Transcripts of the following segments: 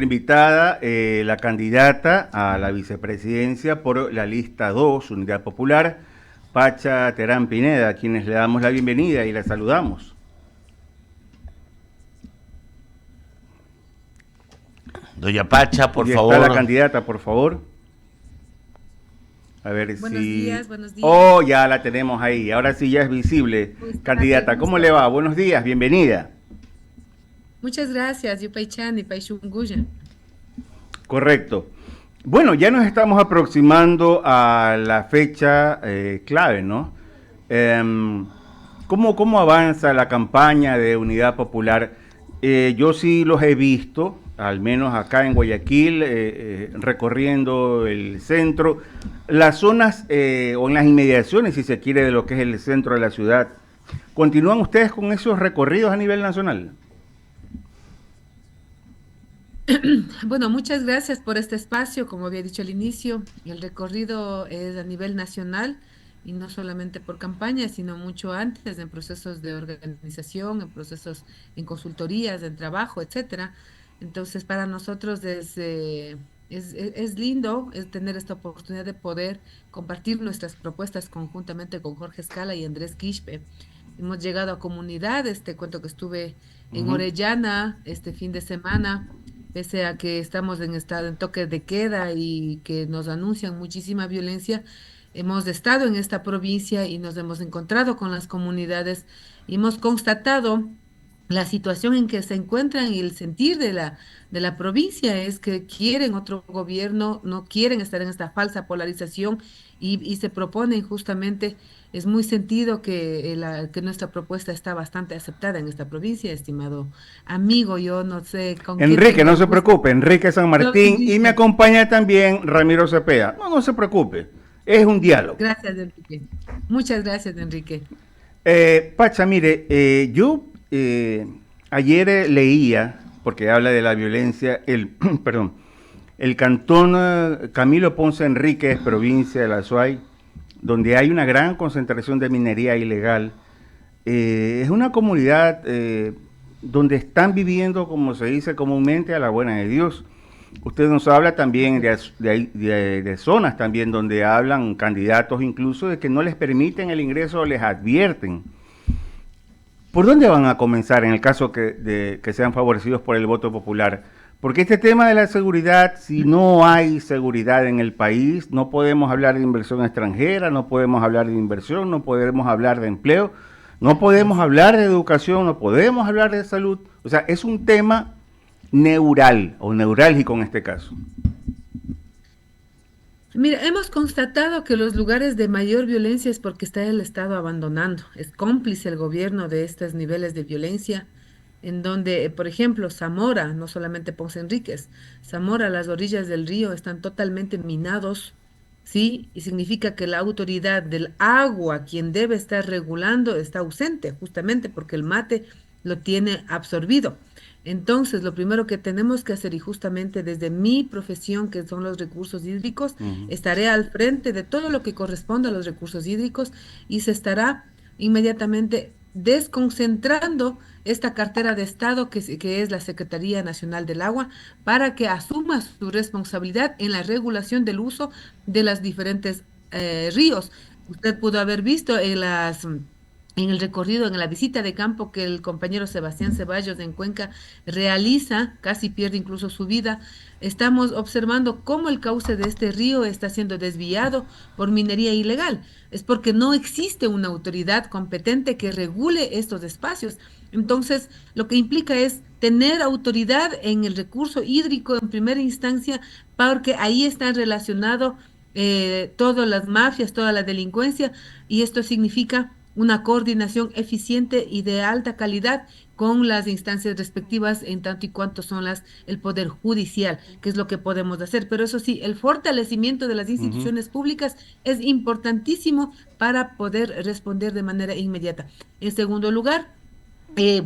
Invitada la candidata a la vicepresidencia por la lista 2, Unidad Popular, Pacha Terán Pineda, a quienes le damos la bienvenida y la saludamos. Doña Pacha, por Y está la favor. candidata, por favor. A ver Buenos si... días, buenos días. Oh, ya la tenemos ahí. Ahora sí ya es visible. Qué Candidata, ¿cómo le gusto. va? Buenos días, bienvenida. Muchas gracias, Yupaychan y Paishunguya. Correcto. Bueno, ya nos estamos aproximando a la fecha clave, ¿no? ¿Cómo avanza la campaña de Unidad Popular? Yo sí los he visto, al menos acá en Guayaquil, recorriendo el centro, las zonas o en las inmediaciones, si se quiere, de lo que es el centro de la ciudad. ¿Continúan ustedes con esos recorridos a nivel nacional? Bueno, muchas gracias por este espacio. Como había dicho al inicio, el recorrido es a nivel nacional y no solamente por campaña, sino mucho antes, en procesos de organización, en procesos, en consultorías, en trabajo, etcétera. Entonces, para nosotros es lindo es tener esta oportunidad de poder compartir nuestras propuestas conjuntamente con Jorge Escala y Andrés Quispe. Hemos llegado a comunidades, te cuento que estuve en Ujú. Orellana este fin de semana, pese a que estamos en estado en toque de queda y que nos anuncian muchísima violencia. Hemos estado en esta provincia y nos hemos encontrado con las comunidades y hemos constatado la situación en que se encuentran y el sentir de la provincia es que quieren otro gobierno, no quieren estar en esta falsa polarización y se proponen justamente, es muy sentido que, que nuestra propuesta está bastante aceptada en esta provincia, estimado amigo. Yo no sé con quién Enrique, tengo no el se gusto. preocupe, Enrique San Hola, Martín, y me Enrique. acompaña también Ramiro Cepeda. No, no se preocupe, es un diálogo. Gracias, Enrique. Muchas gracias, Enrique. Pacha, mire, yo ayer leía, porque habla de la violencia, perdón, el cantón Camilo Ponce Enríquez, provincia de La Suay, donde hay una gran concentración de minería ilegal. Es una comunidad donde están viviendo, como se dice comúnmente, a la buena de Dios. Usted nos habla también de zonas también donde hablan candidatos incluso de que no les permiten el ingreso o les advierten. ¿Por dónde van a comenzar en el caso que sean favorecidos por el voto popular? Porque este tema de la seguridad, si no hay seguridad en el país, no podemos hablar de inversión extranjera, no podemos hablar de inversión, no podemos hablar de empleo, no Así podemos es. hablar de educación, no podemos hablar de salud. O sea, es un tema neural o neurálgico en este caso. Mira, hemos constatado que los lugares de mayor violencia es porque está el Estado abandonando. Es cómplice el gobierno de estos niveles de violencia, en donde, por ejemplo, Zamora, no solamente Ponce Enríquez, Zamora, las orillas del río están totalmente minados, ¿sí? Y significa que la autoridad del agua, quien debe estar regulando, está ausente, justamente porque el mate lo tiene absorbido. Entonces, lo primero que tenemos que hacer, y justamente desde mi profesión, que son los recursos hídricos, Uh -huh. estaré al frente de todo lo que corresponde a los recursos hídricos y se estará inmediatamente desconcentrando esta cartera de Estado que es la Secretaría Nacional del Agua para que asuma su responsabilidad en la regulación del uso de los diferentes ríos. Usted pudo haber visto en en el recorrido, en la visita de campo que el compañero Sebastián Ceballos en Cuenca realiza, casi pierde incluso su vida. Estamos observando cómo el cauce de este río está siendo desviado por minería ilegal. Es porque no existe una autoridad competente que regule estos espacios. Entonces, lo que implica es tener autoridad en el recurso hídrico en primera instancia, porque ahí están relacionados todas las mafias, toda la delincuencia, y esto significa una coordinación eficiente y de alta calidad con las instancias respectivas en tanto y cuanto son el poder judicial, que es lo que podemos hacer. Pero eso sí, el fortalecimiento de las Uh -huh. instituciones públicas es importantísimo para poder responder de manera inmediata. En segundo lugar,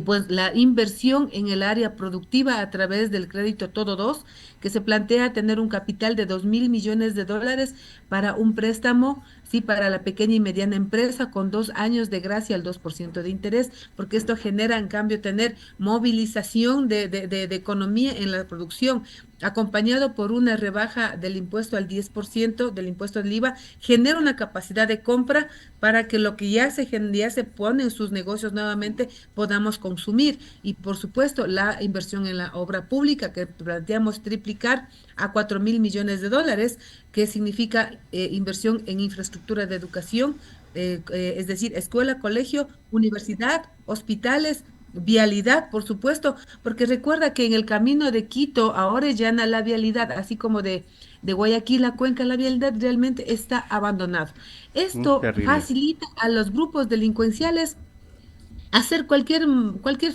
pues la inversión en el área productiva a través del crédito Todo Dos, que se plantea tener un capital de 2.000 millones de dólares para un préstamo, sí, para la pequeña y mediana empresa con 2 años de gracia al 2% de interés, porque esto genera en cambio tener movilización de economía en la producción, acompañado por una rebaja del impuesto al 10% del impuesto del IVA, genera una capacidad de compra para que lo que ya se pone en sus negocios nuevamente podamos consumir. Y por supuesto, la inversión en la obra pública que planteamos triplicar a 4.000 millones de dólares, que significa inversión en infraestructura de educación, es decir, escuela, colegio, universidad, hospitales, vialidad, por supuesto, porque recuerda que en el camino de Quito a Orellana la vialidad, así como de Guayaquil a Cuenca, la vialidad realmente está abandonado. Esto Terrible. facilita a los grupos delincuenciales hacer cualquier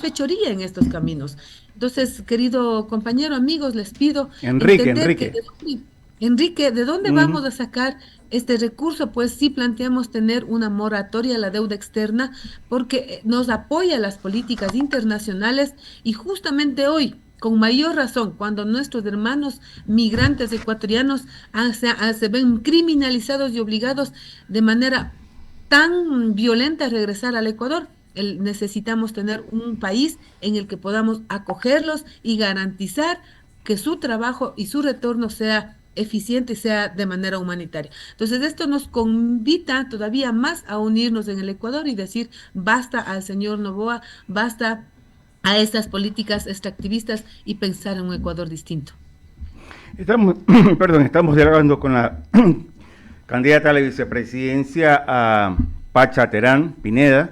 fechoría en estos caminos. Entonces, querido compañero, amigos, les pido Enrique, entender que, Enrique. Enrique, ¿de dónde Ujú. vamos a sacar este recurso? Pues sí planteamos tener una moratoria a la deuda externa porque nos apoya las políticas internacionales y justamente hoy, con mayor razón, cuando nuestros hermanos migrantes ecuatorianos se ven criminalizados y obligados de manera tan violenta a regresar al Ecuador. Necesitamos tener un país en el que podamos acogerlos y garantizar que su trabajo y su retorno sea eficiente y sea de manera humanitaria. Entonces, esto nos convita todavía más a unirnos en el Ecuador y decir basta al señor Noboa, basta a estas políticas extractivistas y pensar en un Ecuador distinto. Estamos, perdón, estamos dialogando con la candidata a la vicepresidencia, a Pacha Terán Pineda.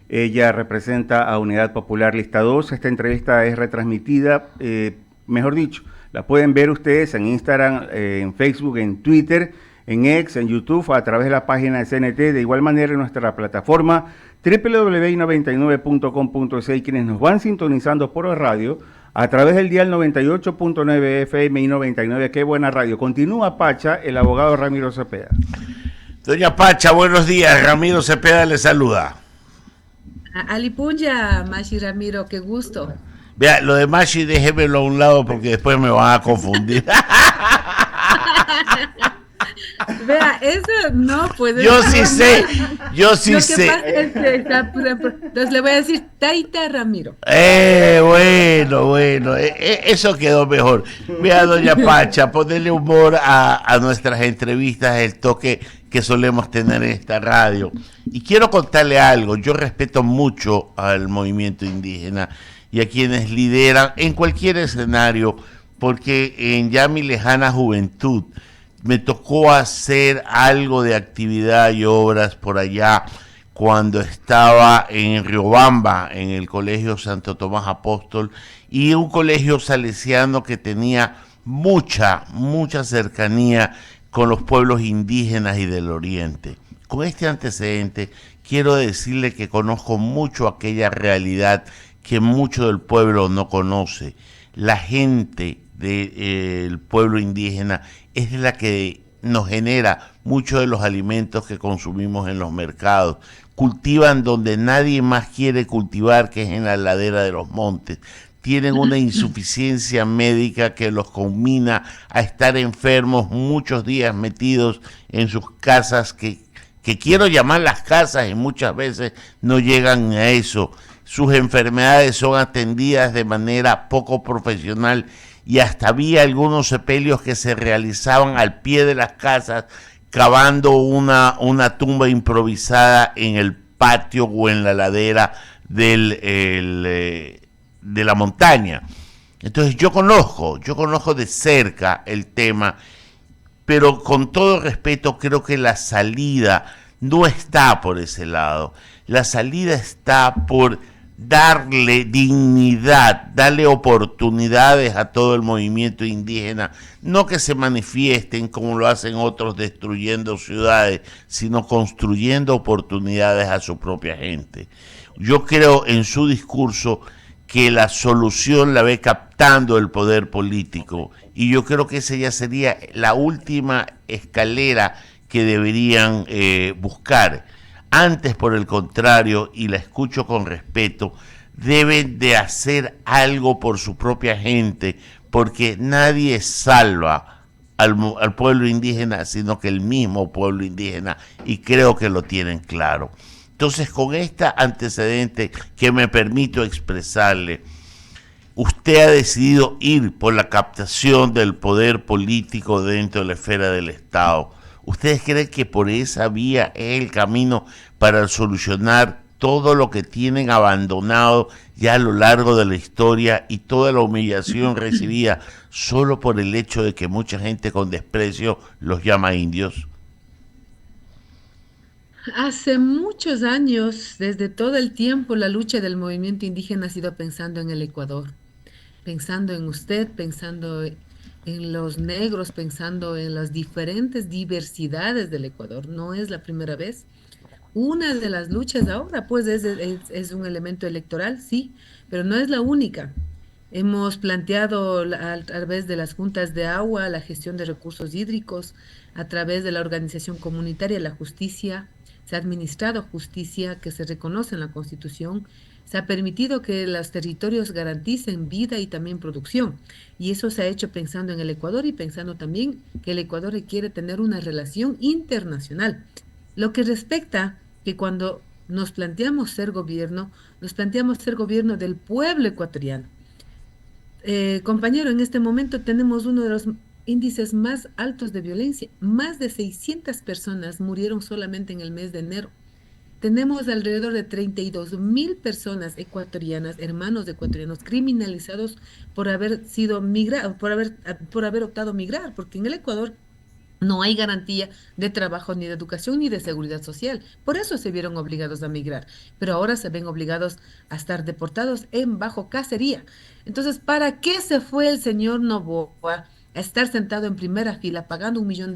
Ella representa a Unidad Popular Lista 2. Esta entrevista es retransmitida, mejor dicho, la pueden ver ustedes en Instagram, en Facebook, en Twitter, en X, en YouTube, a través de la página de CNT, de igual manera en nuestra plataforma www.99.com.es, quienes nos van sintonizando por radio a través del dial 98.9 FM y 99. Qué buena radio. Continúa Pacha, el abogado Ramiro Cepeda. Doña Pacha, buenos días. Ramiro Cepeda le saluda. Alipunya, Mashi Ramiro, qué gusto. Vea, lo de Mashi déjemelo a un lado porque después me van a confundir. Vea, eso no puede Yo ser. sí sé, yo sí Lo que sé. pasa es que entonces le voy a decir Taita Ramiro. Bueno, eso quedó mejor. Vea, doña Pacha, ponerle humor a nuestras entrevistas, el toque que solemos tener en esta radio. Y quiero contarle algo, yo respeto mucho al movimiento indígena y a quienes lideran en cualquier escenario, porque en ya mi lejana juventud me tocó hacer algo de actividad y obras por allá cuando estaba en Riobamba, en el Colegio Santo Tomás Apóstol, y un colegio salesiano que tenía mucha cercanía con los pueblos indígenas y del oriente. Con este antecedente, quiero decirle que conozco mucho aquella realidad que mucho del pueblo no conoce. La gente del pueblo indígena es la que nos genera muchos de los alimentos que consumimos en los mercados. Cultivan donde nadie más quiere cultivar, que es en la ladera de los montes. Tienen una insuficiencia médica que los combina a estar enfermos muchos días metidos en sus casas, que quiero llamar las casas y muchas veces no llegan a eso. Sus enfermedades son atendidas de manera poco profesional y hasta había algunos sepelios que se realizaban al pie de las casas, cavando una tumba improvisada en el patio o en la ladera de la montaña. Entonces yo conozco de cerca el tema, pero con todo respeto creo que la salida no está por ese lado. La salida está por darle dignidad, darle oportunidades a todo el movimiento indígena, no que se manifiesten como lo hacen otros destruyendo ciudades, sino construyendo oportunidades a su propia gente. Yo creo en su discurso que la solución la ve captando el poder político, y yo creo que esa ya sería la última escalera que deberían buscar. Antes, por el contrario, y la escucho con respeto, deben de hacer algo por su propia gente, porque nadie salva al pueblo indígena, sino que el mismo pueblo indígena, y creo que lo tienen claro. Entonces, con este antecedente que me permito expresarle, usted ha decidido ir por la captación del poder político dentro de la esfera del Estado. ¿Ustedes creen que por esa vía es el camino para solucionar todo lo que tienen abandonado ya a lo largo de la historia y toda la humillación recibida solo por el hecho de que mucha gente con desprecio los llama indios? Hace muchos años, desde todo el tiempo, la lucha del movimiento indígena ha sido pensando en el Ecuador, pensando en usted, pensando en los negros, pensando en las diferentes diversidades del Ecuador. No es la primera vez. Una de las luchas ahora, pues, es un elemento electoral, sí, pero no es la única. Hemos planteado a través de las juntas de agua, la gestión de recursos hídricos, a través de la organización comunitaria, la justicia, se ha administrado justicia que se reconoce en la Constitución, se ha permitido que los territorios garanticen vida y también producción. Y eso se ha hecho pensando en el Ecuador y pensando también que el Ecuador requiere tener una relación internacional. Lo que respecta que cuando nos planteamos ser gobierno del pueblo ecuatoriano. Compañero, en este momento tenemos uno de los índices más altos de violencia. Más de 600 personas murieron solamente en el mes de enero. Tenemos alrededor de 32.000 personas ecuatorianas, hermanos ecuatorianos, criminalizados por haber sido migrados, por haber optado a migrar, porque en el Ecuador no hay garantía de trabajo, ni de educación, ni de seguridad social. Por eso se vieron obligados a migrar, pero ahora se ven obligados a estar deportados en bajo cacería. Entonces, ¿para qué se fue el señor Noboa a estar sentado en primera fila pagando $1 millón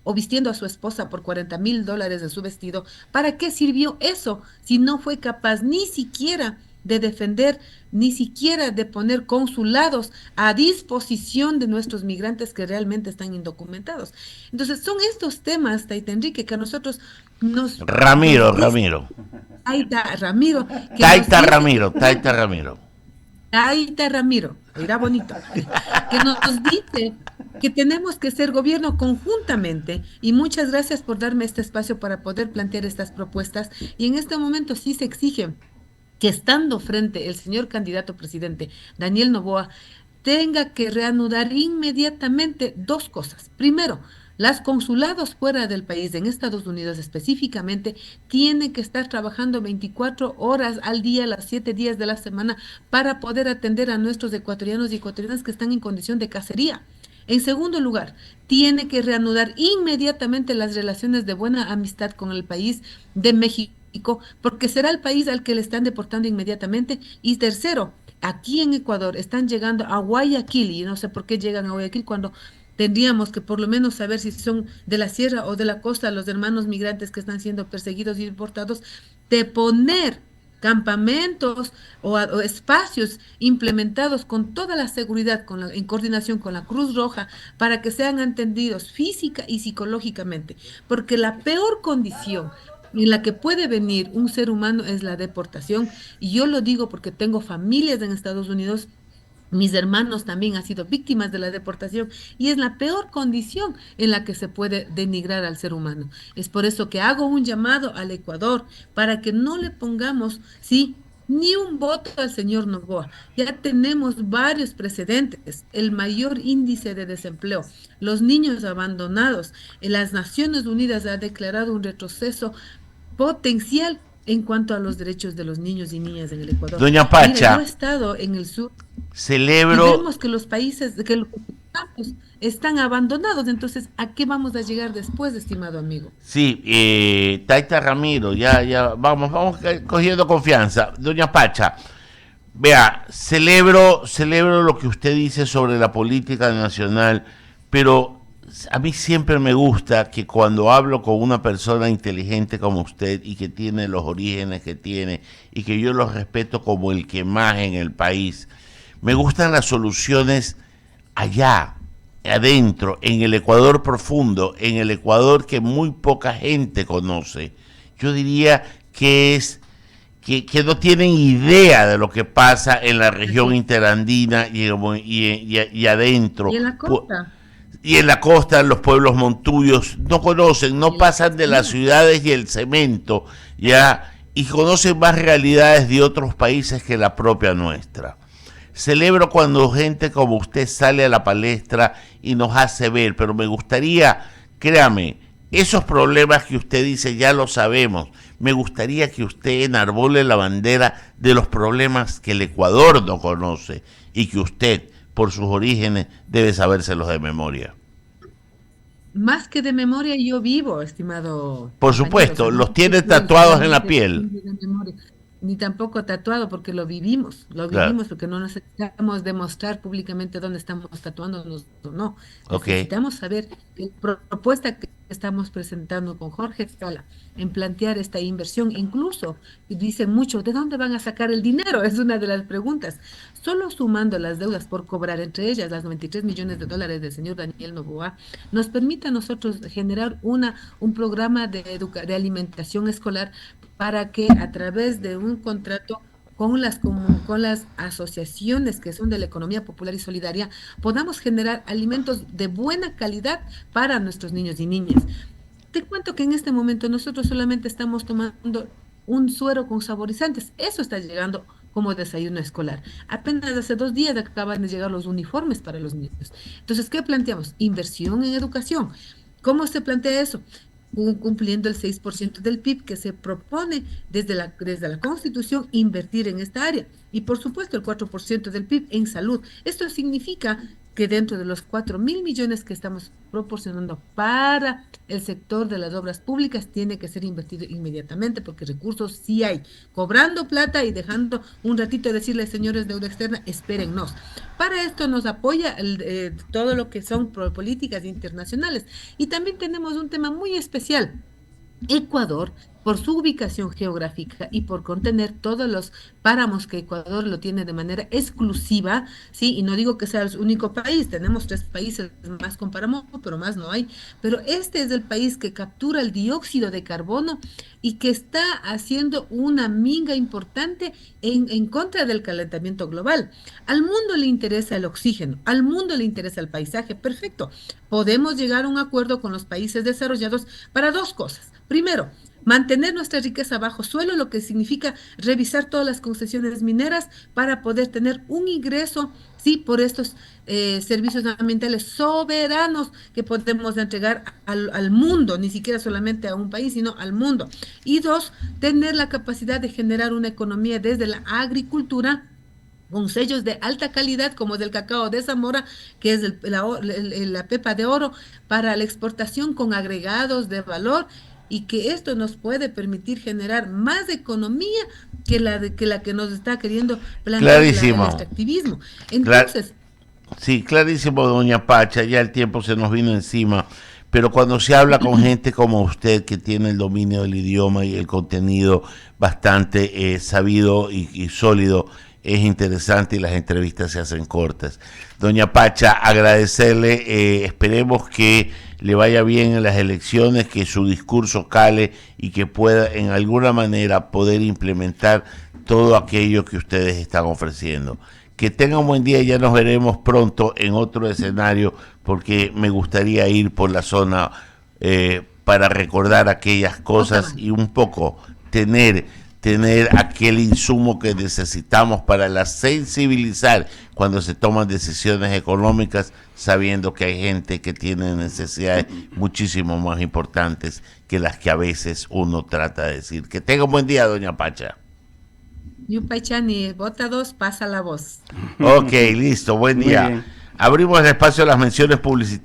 o vistiendo a su esposa por $40,000 de su vestido? ¿Para qué sirvió eso si no fue capaz ni siquiera de defender, ni siquiera de poner consulados a disposición de nuestros migrantes que realmente están indocumentados? Entonces, son estos temas, Taita Enrique, que a nosotros Ramiro. Taita Ramiro, Taita Ramiro. Taita Ramiro, era bonito, que nos dice que tenemos que ser gobierno conjuntamente, y muchas gracias por darme este espacio para poder plantear estas propuestas. Y en este momento sí se exige que, estando frente el señor candidato presidente Daniel Noboa, tenga que reanudar inmediatamente dos cosas. Primero, los consulados fuera del país, en Estados Unidos específicamente, tienen que estar trabajando 24 horas al día, las 7 días de la semana, para poder atender a nuestros ecuatorianos y ecuatorianas que están en condición de cacería. En segundo lugar, tiene que reanudar inmediatamente las relaciones de buena amistad con el país de México, porque será el país al que le están deportando inmediatamente. Y tercero, aquí en Ecuador están llegando a Guayaquil, y no sé por qué llegan a Guayaquil cuando tendríamos que por lo menos saber si son de la sierra o de la costa los hermanos migrantes que están siendo perseguidos y deportados, de poner campamentos o espacios implementados con toda la seguridad, en coordinación con la Cruz Roja, para que sean atendidos física y psicológicamente, porque la peor condición en la que puede venir un ser humano es la deportación. Y yo lo digo porque tengo familias en Estados Unidos. Mis hermanos también han sido víctimas de la deportación, y es la peor condición en la que se puede denigrar al ser humano. Es por eso que hago un llamado al Ecuador para que no le pongamos, sí, ni un voto al señor Noboa. Ya tenemos varios precedentes: el mayor índice de desempleo, los niños abandonados. Las Naciones Unidas ha declarado un retroceso potencial en cuanto a los derechos de los niños y niñas en el Ecuador. Doña Mire, yo Pacha, he estado en el sur y celebro, vemos que los países, que los campos están abandonados. Entonces, ¿a qué vamos a llegar después, estimado amigo? sí, Taita Ramiro, ya, vamos cogiendo confianza. Doña Pacha, vea, celebro lo que usted dice sobre la política nacional, pero a mí siempre me gusta que cuando hablo con una persona inteligente como usted y que tiene los orígenes que tiene y que yo los respeto como el que más en el país, me gustan las soluciones allá, adentro, en el Ecuador profundo, en el Ecuador que muy poca gente conoce. Yo diría que es que no tienen idea de lo que pasa en la región interandina y adentro. Y en la costa. Y en la costa, los pueblos montuyos no conocen, no pasan de las ciudades y el cemento, ya, y conocen más realidades de otros países que la propia nuestra. Celebro cuando gente como usted sale a la palestra y nos hace ver, pero me gustaría, créame, esos problemas que usted dice ya lo sabemos, me gustaría que usted enarbole la bandera de los problemas que el Ecuador no conoce y que usted, por sus orígenes, debe sabérselos de memoria. Más que de memoria, yo vivo, estimado Por compañero. O supuesto, sea, no los es tiene que tatuados en la solamente piel. de memoria, ni tampoco tatuado, porque lo Claro, vivimos porque no necesitamos demostrar públicamente dónde estamos tatuándonos o no. ok. Necesitamos saber que la propuesta que estamos presentando con Jorge Escala en plantear esta inversión, incluso dicen mucho, ¿de dónde van a sacar el dinero? Es una de las preguntas. Solo sumando las deudas por cobrar, entre ellas las 93 millones de dólares del señor Daniel Noboa, nos permite a nosotros generar un programa de alimentación escolar para que a través de un contrato con las asociaciones que son de la economía popular y solidaria, podamos generar alimentos de buena calidad para nuestros niños y niñas. Te cuento que en este momento nosotros solamente estamos tomando un suero con saborizantes. Eso está llegando como desayuno escolar. Apenas hace 2 días acaban de llegar los uniformes para los niños. Entonces, ¿qué planteamos? Inversión en educación. ¿Cómo se plantea eso? Cumpliendo el 6% del PIB que se propone desde la Constitución invertir en esta área. Y por supuesto el 4% del PIB en salud. Esto significa que dentro de los 4.000 millones que estamos proporcionando para el sector de las obras públicas tiene que ser invertido inmediatamente porque recursos sí hay, cobrando plata y dejando un ratito de decirles, señores de deuda externa, espérennos. Para esto nos apoya todo lo que son políticas internacionales. Y también tenemos un tema muy especial. Ecuador, por su ubicación geográfica y por contener todos los páramos que Ecuador lo tiene de manera exclusiva, ¿sí? Y no digo que sea el único país, tenemos 3 países más con páramo, pero más no hay, pero este es el país que captura el dióxido de carbono y que está haciendo una minga importante en contra del calentamiento global. Al mundo le interesa el oxígeno, al mundo le interesa el paisaje, perfecto. Podemos llegar a un acuerdo con los países desarrollados para dos cosas. Primero, mantener nuestra riqueza bajo suelo, lo que significa revisar todas las concesiones mineras para poder tener un ingreso, sí, por estos servicios ambientales soberanos que podemos entregar al mundo, ni siquiera solamente a un país, sino al mundo. Y dos, tener la capacidad de generar una economía desde la agricultura con sellos de alta calidad como del cacao de Zamora, que es la pepa de oro, para la exportación con agregados de valor y que esto nos puede permitir generar más economía que la que nos está queriendo plantear el Clarísimo. extractivismo. Cla- Entonces, sí, clarísimo, doña Pacha, ya el tiempo se nos vino encima, pero cuando se habla con gente como usted que tiene el dominio del idioma y el contenido bastante sabido y sólido, es interesante y las entrevistas se hacen cortas. Doña Pacha, agradecerle, esperemos que le vaya bien en las elecciones, que su discurso cale y que pueda en alguna manera poder implementar todo aquello que ustedes están ofreciendo. Que tengan un buen día y ya nos veremos pronto en otro escenario porque me gustaría ir por la zona para recordar aquellas cosas y un poco tener aquel insumo que necesitamos para la sensibilizar cuando se toman decisiones económicas, sabiendo que hay gente que tiene necesidades muchísimo más importantes que las que a veces uno trata de decir. Que tenga un buen día, doña Pacha. Yupaychani, vota 2, pasa la voz. Ok, listo, buen Muy día. bien. Abrimos el espacio a las menciones publicitarias.